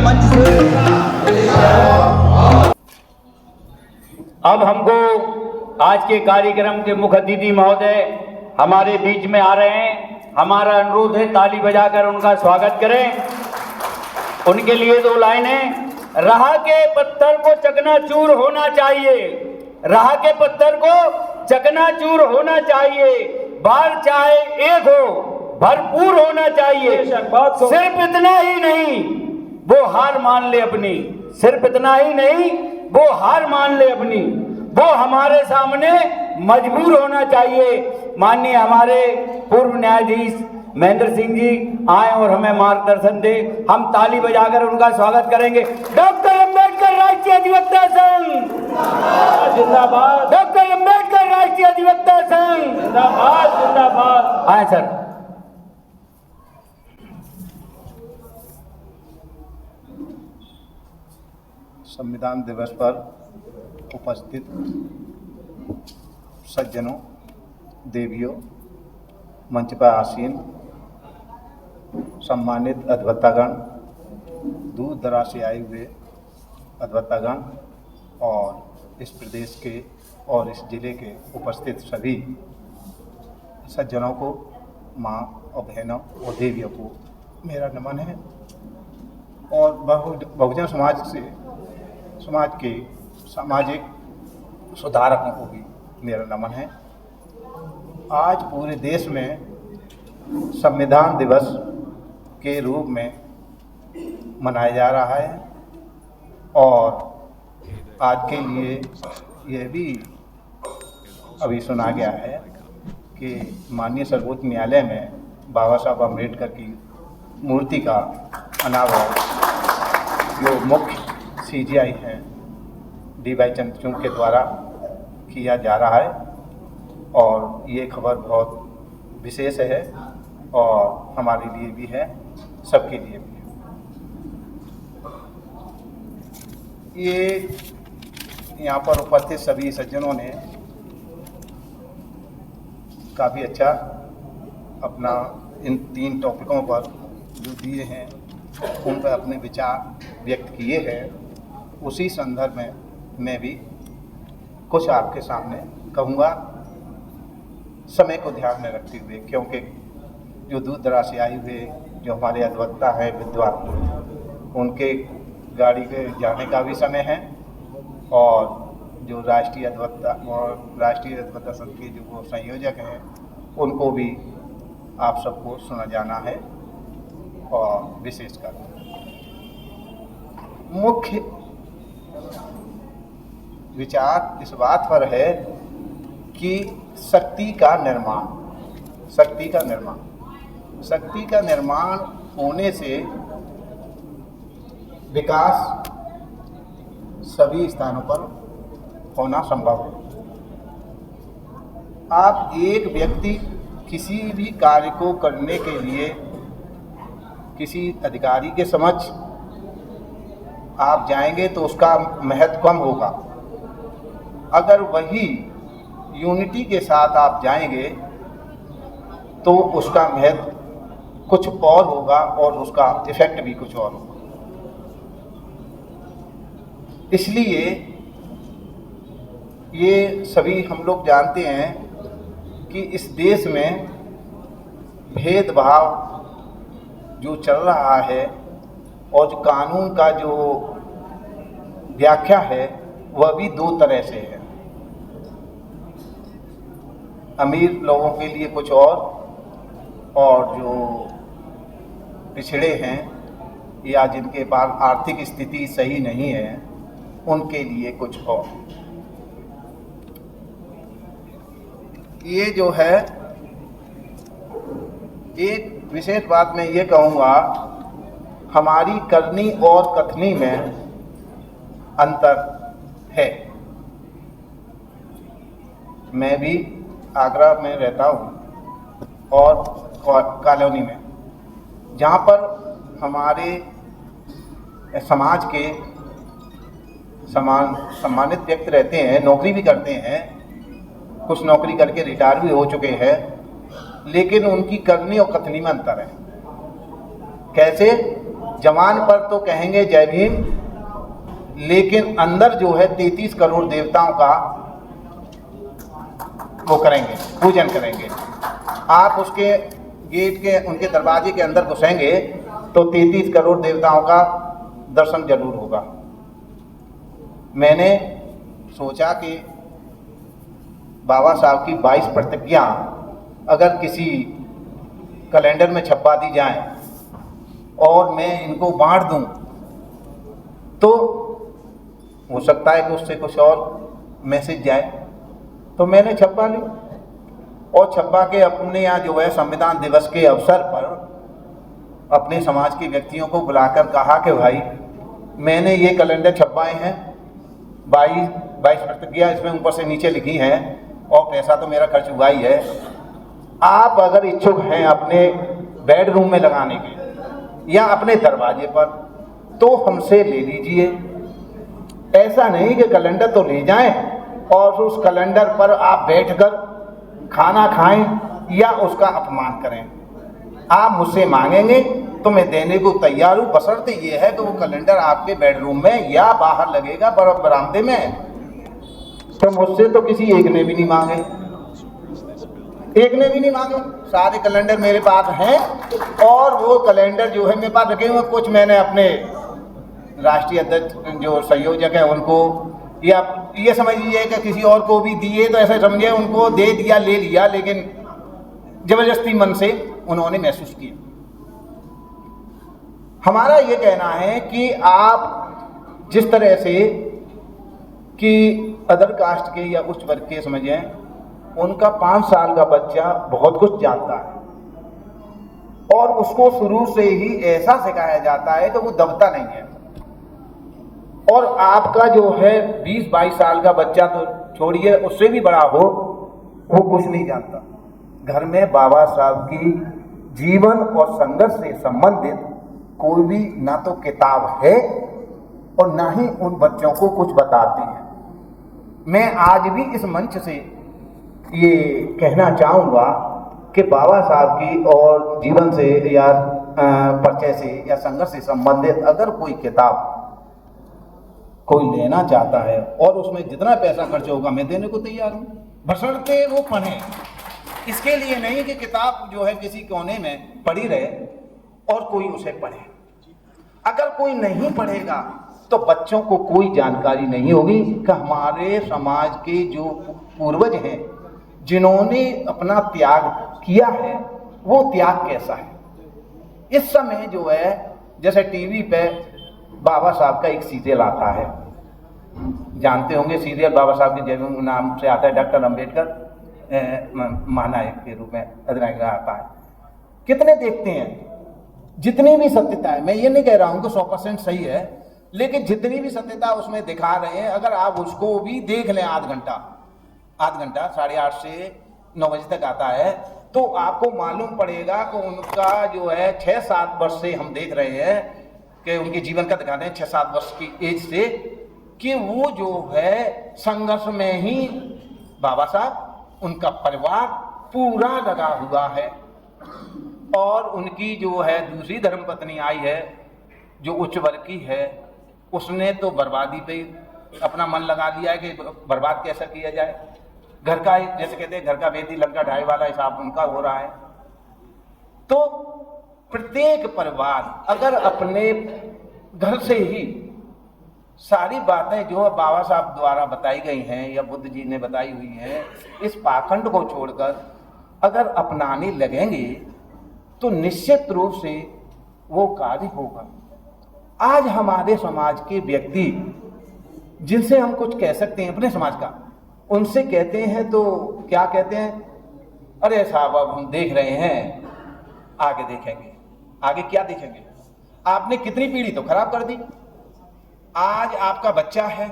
मंच से। अब हमको आज के कार्यक्रम के मुख्य अतिथि महोदय हमारे बीच में आ रहे हैं। हमारा अनुरोध है ताली बजाकर उनका स्वागत करें। उनके लिए 2 लाइनें। राह के पत्थर को चकनाचूर होना चाहिए, राह के पत्थर को चकनाचूर होना चाहिए, बार चाहे एक हो भरपूर होना चाहिए। सिर्फ इतना ही नहीं वो हार मान ले अपनी, सिर्फ इतना ही नहीं वो हार मान ले अपनी, वो हमारे सामने मजबूर होना चाहिए। माननीय हमारे पूर्व न्यायाधीश महेंद्र सिंह जी आए और हमें मार्गदर्शन दे। हम ताली बजाकर उनका स्वागत करेंगे। डॉक्टर अंबेडकर राष्ट्रीय अधिवक्ता संघ जिंदाबाद, डॉक्टर अंबेडकर राष्ट्रीय अधिवक्ता संघ जिंदाबाद जिंदाबाद। आए सर। संविधान दिवस पर उपस्थित सज्जनों, देवियों, मंच पर आसीन सम्मानित अधिवक्तागण, दूर दराज से आए हुए अधिवक्तागण और इस प्रदेश के और इस जिले के उपस्थित सभी सज्जनों को, माँ और बहनों और देवियों को मेरा नमन है। और बहुजन समाज के सामाजिक सुधारकों को भी मेरा नमन है। आज पूरे देश में संविधान दिवस के रूप में मनाया जा रहा है और आज के लिए यह भी अभी सुना गया है कि माननीय सर्वोच्च न्यायालय में बाबा साहब अम्बेडकर की मूर्ति का अनावरण जो मुख्य CJI हैं D.Y. चंद्रचूड़ के द्वारा किया जा रहा है और ये खबर बहुत विशेष है और हमारे लिए भी है, सबके लिए भी है। ये यहाँ पर उपस्थित सभी सज्जनों ने काफ़ी अच्छा अपना इन 3 टॉपिकों पर जो दिए हैं उन पर अपने विचार व्यक्त किए हैं। उसी संदर्भ में मैं भी कुछ आपके सामने कहूँगा, समय को ध्यान में रखते हुए, क्योंकि जो दूर दराज से आए हुए जो हमारे अधिवक्ता हैं विद्वान, उनके गाड़ी के जाने का भी समय है और जो राष्ट्रीय अधिवक्ता संघ के जो वो संयोजक हैं उनको भी आप सबको सुना जाना है। और विशेषकर मुख्य विचार इस बात पर है कि शक्ति का निर्माण होने से विकास सभी स्थानों पर होना संभव है। आप एक व्यक्ति किसी भी कार्य को करने के लिए किसी अधिकारी के समक्ष आप जाएंगे तो उसका महत्व कम होगा। अगर वही यूनिटी के साथ आप जाएंगे तो उसका महत्व कुछ और होगा और उसका इफेक्ट भी कुछ और होगा। इसलिए ये सभी हम लोग जानते हैं कि इस देश में भेदभाव जो चल रहा है और जो कानून का जो व्याख्या है वह भी 2 तरह से है। अमीर लोगों के लिए कुछ और जो पिछड़े हैं या जिनके पास आर्थिक स्थिति सही नहीं है उनके लिए कुछ और। ये जो है एक विशेष बात मैं ये कहूँगा, हमारी करनी और कथनी में अंतर है। मैं भी आगरा में रहता हूँ और कॉलोनी में, जहाँ पर हमारे समाज के सम्मानित व्यक्ति रहते हैं, नौकरी भी करते हैं, कुछ नौकरी करके रिटायर भी हो चुके हैं, लेकिन उनकी करनी और कथनी में अंतर है। कैसे? जवान पर तो कहेंगे जय भीम, लेकिन अंदर जो है 33 करोड़ देवताओं का वो करेंगे, पूजन करेंगे। आप उसके गेट के, उनके दरवाजे के अंदर घुसेंगे तो 33 करोड़ देवताओं का दर्शन जरूर होगा। मैंने सोचा कि बाबा साहब की 22 प्रतिज्ञा अगर किसी कैलेंडर में छपवा दी जाए और मैं इनको बांट दूं तो हो सकता है कि उससे कुछ और मैसेज जाए। तो मैंने छपवा ली और छपवा के अपने यहाँ जो है संविधान दिवस के अवसर पर अपने समाज के व्यक्तियों को बुलाकर कहा कि भाई मैंने ये कैलेंडर छपवाए हैं, 22 प्रतिज्ञा इसमें ऊपर से नीचे लिखी हैं और पैसा तो मेरा खर्च हुआ ही है। आप अगर इच्छुक हैं अपने बेडरूम में लगाने के या अपने दरवाजे पर तो हमसे ले लीजिए। ऐसा नहीं कि कैलेंडर तो ले जाएं और उस कैलेंडर पर आप बैठकर खाना खाएं या उसका अपमान करें। आप मुझसे मांगेंगे तो मैं देने को तैयार हूँ, बशर्ते ये है कि वो कैलेंडर आपके बेडरूम में या बाहर लगेगा बरामदे में। तो मुझसे तो किसी एक ने भी नहीं मांगे, एक ने भी नहीं मांगे। सारे कैलेंडर मेरे पास हैं और वो कैलेंडर जो है मेरे पास रखे हुए, कुछ मैंने अपने राष्ट्रीय अध्यक्ष जो संयोजक है उनको, या ये समझ लीजिए कि किसी और को भी दिए तो ऐसे समझे उनको दे दिया, ले लिया, लेकिन जबरदस्ती मन से उन्होंने महसूस किया। हमारा ये कहना है कि आप जिस तरह से कि अदर कास्ट के या उच्च वर्ग के समझें, उनका 5 साल का बच्चा बहुत कुछ जानता है और उसको शुरू से ही ऐसा सिखाया जाता है कि वो दबता नहीं है। और आपका जो है 20-22 साल का बच्चा तो छोड़िए, उससे भी बड़ा हो, वो कुछ नहीं जानता। घर में बाबा साहब की जीवन और संघर्ष से संबंधित कोई भी ना तो किताब है और ना ही उन बच्चों को कुछ बताते हैं। मैं आज भी इस मंच से ये कहना चाहूँगा कि बाबा साहब की और जीवन से या परिचय से या संघर्ष से संबंधित अगर कोई किताब कोई लेना चाहता है और उसमें जितना पैसा खर्च होगा मैं देने को तैयार हूँ, बशर्ते वो पढ़े। इसके लिए नहीं कि किताब जो है किसी कोने में पड़ी रहे और कोई उसे पढ़े। अगर कोई नहीं पढ़ेगा तो बच्चों को कोई जानकारी नहीं होगी कि हमारे समाज के जो पूर्वज हैं जिन्होंने अपना त्याग किया है वो त्याग कैसा है। इस समय जो है जैसे टीवी पे बाबा साहब का एक सीरियल आता है, जानते होंगे सीरियल बाबा साहब के जय भीम नाम से आता है, डॉक्टर अंबेडकर महानायक के रूप में अधिनायक आता है। कितने देखते हैं? जितनी भी सत्यता है, मैं ये नहीं कह रहा हूँ कि 100% सही है, लेकिन जितनी भी सत्यता उसमें दिखा रहे हैं अगर आप उसको भी देख लें आध घंटा 8:30 से 9 बजे तक आता है तो आपको मालूम पड़ेगा कि उनका जो है 6-7 वर्ष से हम देख रहे हैं कि उनके जीवन का दिखाते हैं 6-7 वर्ष की एज से कि वो जो है संघर्ष में ही बाबा साहब उनका परिवार पूरा लगा हुआ है। और उनकी जो है दूसरी धर्मपत्नी आई है जो उच्च वर्ग की है, उसने तो बर्बादी पे अपना मन लगा लिया है कि बर्बाद कैसा किया जाए। घर का जैसे कहते हैं घर का बेदी लंका ढाई वाला हिसाब उनका हो रहा है। तो प्रत्येक परिवार अगर अपने घर से ही सारी बातें जो बाबा साहब द्वारा बताई गई हैं या बुद्ध जी ने बताई हुई हैं इस पाखंड को छोड़कर अगर अपनाने लगेंगे तो निश्चित रूप से वो कार्य होगा। आज हमारे समाज के व्यक्ति जिनसे हम कुछ कह सकते हैं अपने समाज का, उनसे कहते हैं तो क्या कहते हैं, अरे साहब अब हम देख रहे हैं, आगे देखेंगे। आगे क्या देखेंगे? आपने कितनी पीढ़ी तो खराब कर दी। आज आपका बच्चा है,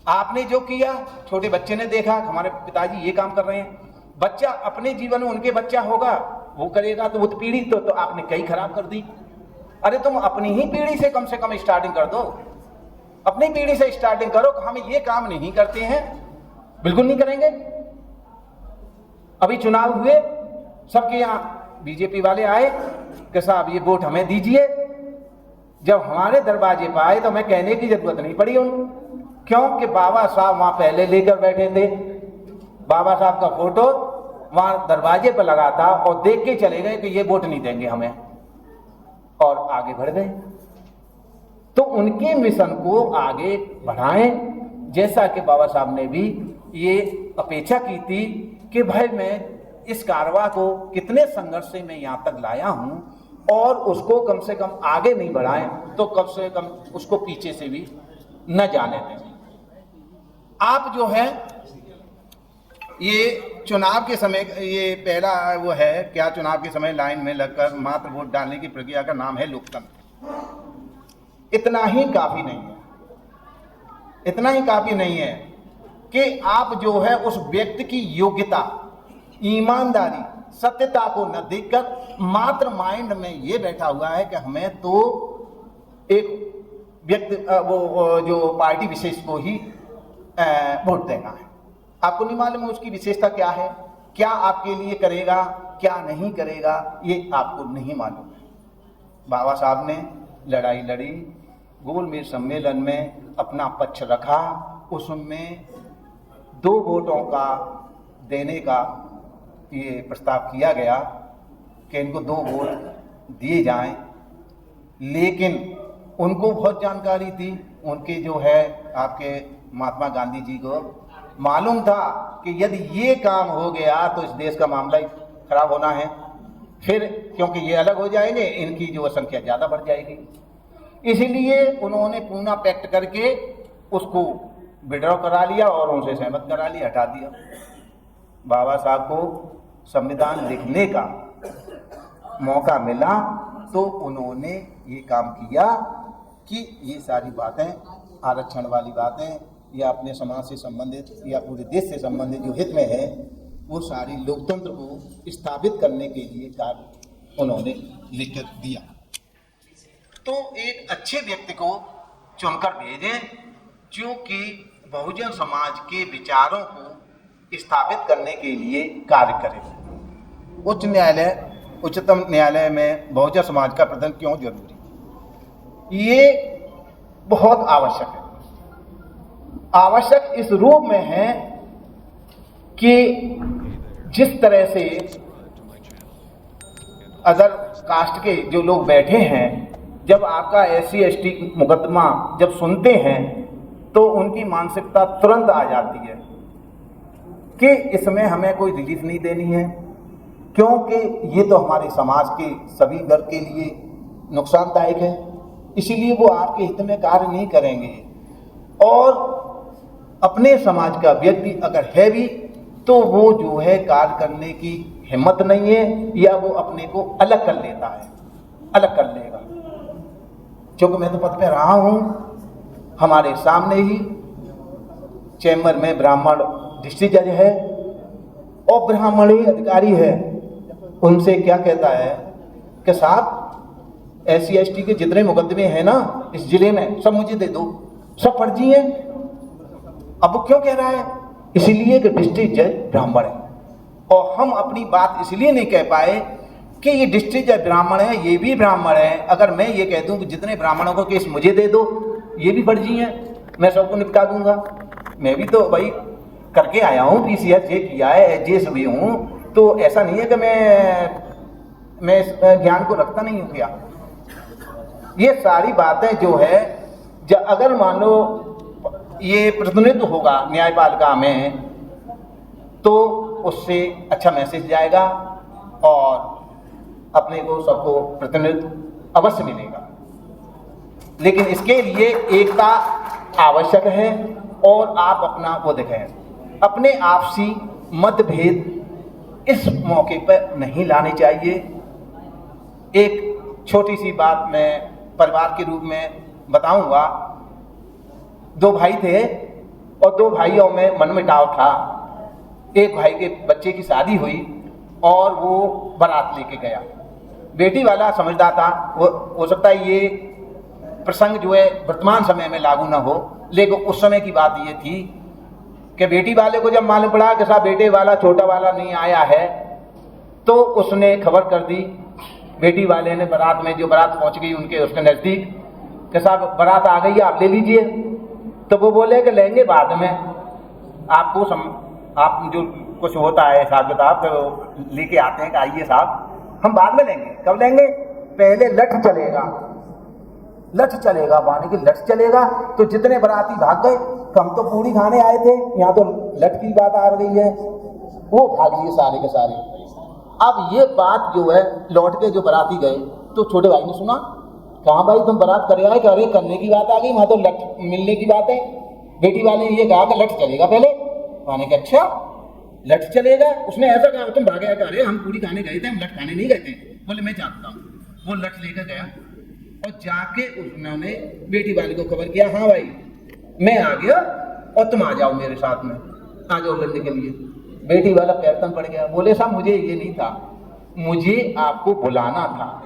आपने जो किया छोटे बच्चे ने देखा हमारे पिताजी ये काम कर रहे हैं, बच्चा अपने जीवन में उनके बच्चा होगा वो करेगा, तो वो पीढ़ी तो आपने कई खराब कर दी। अरे तुम अपनी ही पीढ़ी से कम स्टार्टिंग कर दो, अपनी पीढ़ी से स्टार्टिंग करो। हम ये काम नहीं करते हैं, बिल्कुल नहीं करेंगे। अभी चुनाव हुए, सबके यहाँ बीजेपी वाले आए कि साहब ये वोट हमें दीजिए, जब हमारे दरवाजे पर आए तो हमें कहने की जरूरत नहीं पड़ी उनको, क्योंकि बाबा साहब वहां पहले लेकर बैठे थे। बाबा साहब का फोटो वहां दरवाजे पर लगा था और देख के चले गए कि ये वोट नहीं देंगे हमें, और आगे बढ़ गए। तो उनके मिशन को आगे बढ़ाएं, जैसा कि बाबा साहब ने भी ये अपेक्षा की थी कि भाई मैं इस कारवा को कितने संघर्ष से मैं यहाँ तक लाया हूँ, और उसको कम से कम आगे नहीं बढ़ाएं तो कम से कम उसको पीछे से भी न जाने दें। आप जो है ये चुनाव के समय, ये पहला वो है क्या, चुनाव के समय लाइन में लगकर मात्र वोट डालने की प्रक्रिया का नाम है लोकतंत्र। इतना ही काफी नहीं है, इतना ही काफी नहीं है कि आप जो है उस व्यक्ति की योग्यता, ईमानदारी, सत्यता को न देखकर मात्र माइंड में ये बैठा हुआ है कि हमें तो एक व्यक्ति वो जो पार्टी विशेष को ही वोट देना है। आपको नहीं मालूम उसकी विशेषता क्या है, क्या आपके लिए करेगा, क्या नहीं करेगा, ये आपको नहीं मालूम है। बाबा साहब ने लड़ाई लड़ी, गोलमेज सम्मेलन में अपना पक्ष रखा, उसमें 2 वोटों का देने का ये प्रस्ताव किया गया कि इनको 2 वोट दिए जाएं, लेकिन उनको बहुत जानकारी थी। उनके जो है आपके महात्मा गांधी जी को मालूम था कि यदि ये काम हो गया तो इस देश का मामला ही खराब होना है, फिर क्योंकि ये अलग हो जाएंगे, इनकी जो संख्या ज़्यादा बढ़ जाएगी। इसीलिए उन्होंने पूना पैक्ट करके उसको विड्रॉ करा लिया और उनसे सहमत करा लिया, हटा दिया। बाबा साहब को संविधान लिखने का मौका मिला तो उन्होंने ये काम किया कि ये सारी बातें, आरक्षण वाली बातें या अपने समाज से संबंधित या पूरे देश से संबंधित जो हित में है, वो सारी लोकतंत्र को स्थापित करने के लिए कार्य उन्होंने लिख कर दिया। तो एक अच्छे व्यक्ति को चुनकर भेजें जो कि बहुजन समाज के विचारों को स्थापित करने के लिए कार्य करे। उच्चतम न्यायालय में बहुजन समाज का प्रतिनिधित्व क्यों जरूरी, ये बहुत आवश्यक है। आवश्यक इस रूप में है कि जिस तरह से अदर कास्ट के जो लोग बैठे हैं, जब आपका SC ST मुकदमा जब सुनते हैं तो उनकी मानसिकता तुरंत आ जाती है कि इसमें हमें कोई रिलीफ नहीं देनी है, क्योंकि ये तो हमारे समाज के सभी वर्ग के लिए नुकसानदायक है। इसीलिए वो आपके हित में कार्य नहीं करेंगे। और अपने समाज का व्यक्ति अगर है भी तो वो जो है कार्य करने की हिम्मत नहीं है, या वो अपने को अलग कर लेता है, अलग कर लेगा। क्योंकि मैं तो पद पे रहा हूँ, हमारे सामने ही चैम्बर में ब्राह्मण डिस्ट्रिक्ट जज है और ब्राह्मणी अधिकारी है। उनसे क्या कहता है कि साहब SC ST के जितने मुकदमे हैं ना इस जिले में, सब मुझे दे दो, सब फर्जी हैं। अब वो क्यों कह रहा है? इसलिए कि डिस्ट्रिक्ट जज ब्राह्मण है, और हम अपनी बात इसलिए नहीं कह पाए कि ये डिस्ट्रिक्ट जज ब्राह्मण है, ये भी ब्राह्मण है। अगर मैं ये कह दूं कि जितने ब्राह्मणों को केस मुझे दे दो, ये भी फर्जी हैं, मैं सबको निपटा दूंगा। मैं भी तो भाई करके आया हूँ, PCS जे किया है, एचजीएस भी हूँ, तो ऐसा नहीं है कि मैं इस ज्ञान को रखता नहीं हूँ क्या। ये सारी बातें जो है, अगर मान लो ये प्रतिनिधित्व होगा न्यायपालिका में तो उससे अच्छा मैसेज जाएगा और अपने को सबको प्रतिनिधित्व अवश्य मिलेगा। लेकिन इसके लिए एकता आवश्यक है और आप अपना वो दिखाएं। अपने आपसी मतभेद इस मौके पर नहीं लाने चाहिए। एक छोटी सी बात मैं परिवार के रूप में बताऊंगा। 2 भाई थे और 2 भाइयों में मनमुटाव था। एक भाई के बच्चे की शादी हुई और वो बारात लेके गया। बेटी वाला समझदार था, वो हो सकता है ये प्रसंग जो है वर्तमान समय में लागू ना हो, लेकिन उस समय की बात ये थी कि बेटी वाले को जब मालूम पड़ा कि साहब बेटे वाला छोटा वाला नहीं आया है, तो उसने खबर कर दी। बेटी वाले ने बारात में, जो बारात पहुंच गई उनके उसके नज़दीक, कि साहब बारात आ गई है, आप ले लीजिए। तो वो बोले कि लेंगे बाद में, आपको आप जो कुछ होता है हिसाब किताब तो लेके आते हैं कि आइए साहब हम बाद में लेंगे। कब लेंगे? पहले लठ चलेगा, लठ चलेगा, माने कि लठ चलेगा। तो जितने बाराती भाग गए, तो हम तो पूरी खाने आए थे, यहाँ तो लठ की बात आ गई है, वो भाग लिए सारे के सारे। अब ये बात जो है लौट के जो बाराती गए तो छोटे भाई ने सुना, कहाँ भाई तुम बारात करे आए? अरे करने की बात आ गई, वहाँ तो लठ मिलने की बात है। बेटी वाले ने ये कहा कि लठ चलेगा पहले। माने कि अच्छा लठ चलेगा? उसने ऐसा कहा, तुम भागे? अरे हम पूरी खाने गए थे, हम लठ खाने नहीं गए थे। बोले मैं जानता हूँ। वो लठ लेकर गया और जाके उन्होंने बेटी वाले को खबर किया, हाँ भाई मैं आ गया और तुम आ जाओ मेरे साथ में, आ जाओ लड़ने के लिए। बेटी वाला पैरतन पड़ गया, बोले साहब मुझे ये नहीं था, मुझे आपको बुलाना था,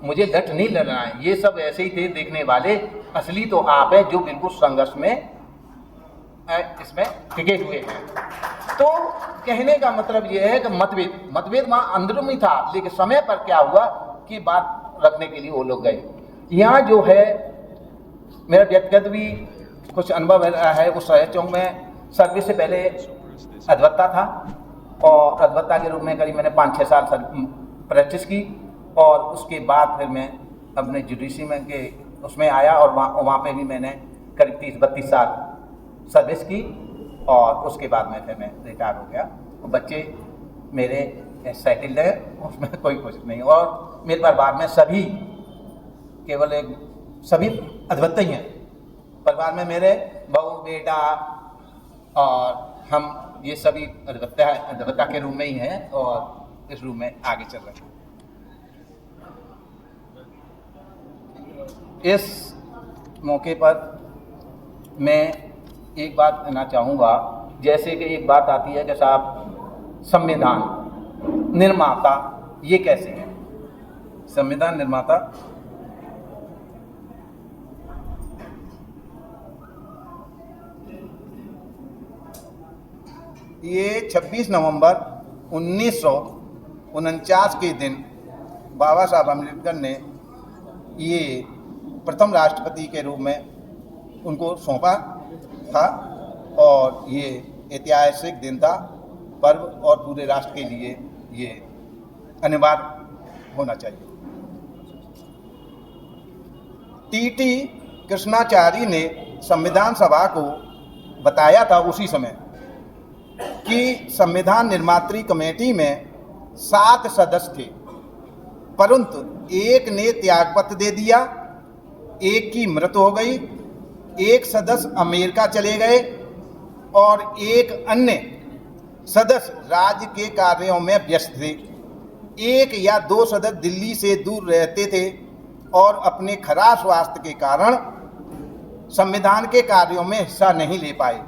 मुझे लठ नहीं लड़ना है। ये सब ऐसे ही थे देखने वाले, असली तो आप है जो बिल्कुल संघर्ष में इसमें टिके हुए हैं। तो कहने का मतलब यह है कि मतभेद वहाँ अंदर में था, लेकिन समय पर क्या हुआ कि बात रखने के लिए वो लोग गए। यहाँ जो है मेरा व्यक्तिगत भी कुछ अनुभव है। उस शहर चौक में सर्विस से पहले अधवत्ता था और अधवत्ता के रूप में करीब मैंने 5-6 साल प्रैक्टिस की और उसके बाद फिर मैं अपने जुडिशरी में के उसमें आया और वहाँ पे भी मैंने करीब 30-32 साल सर्विस की और उसके बाद में फिर मैं रिटायर हो गया। बच्चे मेरे सेटल्ड हैं, उसमें कोई कुछ नहीं। और मेरे परिवार में सभी केवल सभी अधवत्ता ही हैं। परिवार में मेरे बहू बेटा और हम ये सभी अधवत्ता के रूप में ही हैं और इस रूप में आगे चल रहे हैं। इस मौके पर मैं एक बात कहना चाहूँगा, जैसे कि एक बात आती है कि साहब संविधान निर्माता ये कैसे है? संविधान निर्माता ये 26 नवंबर 1949 के दिन बाबा साहब अम्बेडकर ने ये प्रथम राष्ट्रपति के रूप में उनको सौंपा था और ये ऐतिहासिक दिन था, पर्व, और पूरे राष्ट्र के लिए ये अनिवार्य होना चाहिए। टी कृष्णाचारी ने संविधान सभा को बताया था उसी समय कि संविधान निर्मात्री कमेटी में 7 सदस्य थे, परंतु एक ने त्यागपत्र दे दिया, एक की मृत्यु हो गई, एक सदस्य अमेरिका चले गए और एक अन्य सदस्य राज्य के कार्यों में व्यस्त थे। 1 या 2 सदस्य दिल्ली से दूर रहते थे और अपने खराब स्वास्थ्य के कारण संविधान के कार्यों में हिस्सा नहीं ले पाए।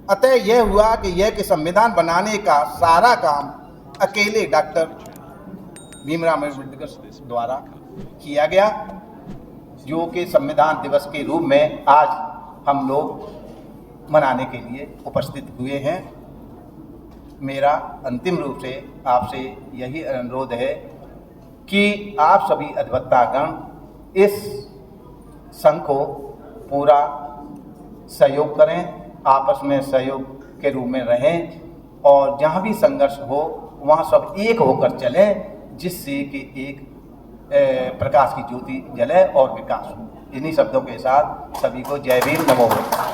अतः यह हुआ कि संविधान बनाने का सारा काम अकेले डॉक्टर भीमराव अम्बेडकर द्वारा किया गया, जो कि संविधान दिवस के रूप में आज हम लोग मनाने के लिए उपस्थित हुए हैं। मेरा अंतिम रूप से आपसे यही अनुरोध है कि आप सभी अधवत्तागण इस संघ को पूरा सहयोग करें, आपस में सहयोग के रूप में रहें और जहाँ भी संघर्ष हो वहाँ सब एक होकर चलें, जिससे कि एक प्रकाश की ज्योति जले और विकास हो। इन्हीं शब्दों के साथ सभी को जय भीम, नमो बुद्धाय।